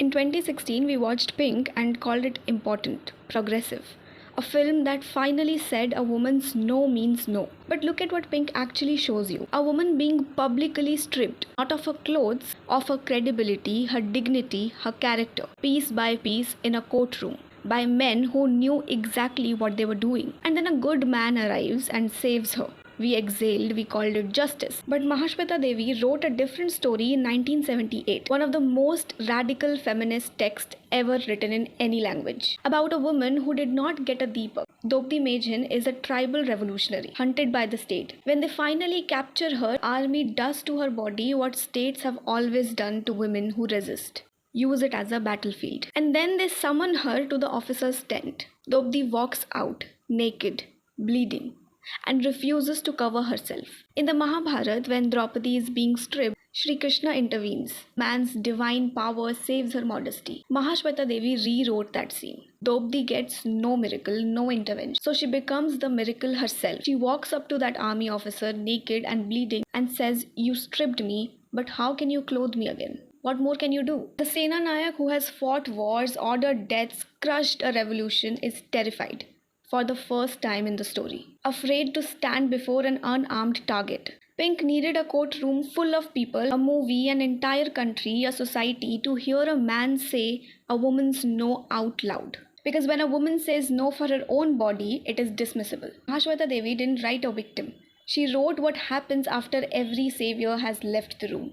In 2016, we watched Pink and called it important, progressive. A film that finally said a woman's no means no. But look at what Pink actually shows you. A woman being publicly stripped, not of her clothes, of her credibility, her dignity, her character, piece by piece in a courtroom, by men who knew exactly what they were doing. And then a good man arrives and saves her. We exhaled, we called it justice. But Mahasweta Devi wrote a different story in 1978, one of the most radical feminist texts ever written in any language, about a woman who did not get a Deepak. Draupadi Majhin is a tribal revolutionary, hunted by the state. When they finally capture her, army does to her body what states have always done to women who resist. Use it as a battlefield. And then they summon her to the officer's tent. Draupadi walks out, naked, bleeding, and refuses to cover herself. In the Mahabharata, when Draupadi is being stripped, Sri Krishna intervenes. Man's divine power saves her modesty. Mahasweta Devi rewrote that scene. Draupadi gets no miracle, no intervention. So she becomes the miracle herself. She walks up to that army officer, naked and bleeding, and says, "You stripped me, but how can you clothe me again? What more can you do?" The Sena Nayak who has fought wars, ordered deaths, crushed a revolution is terrified. For the first time in the story, afraid to stand before an unarmed target. Pink needed a courtroom full of people, a movie, an entire country, a society to hear a man say a woman's no out loud. Because when a woman says no for her own body, it is dismissible. Mahasweta Devi didn't write a victim. She wrote what happens after every savior has left the room.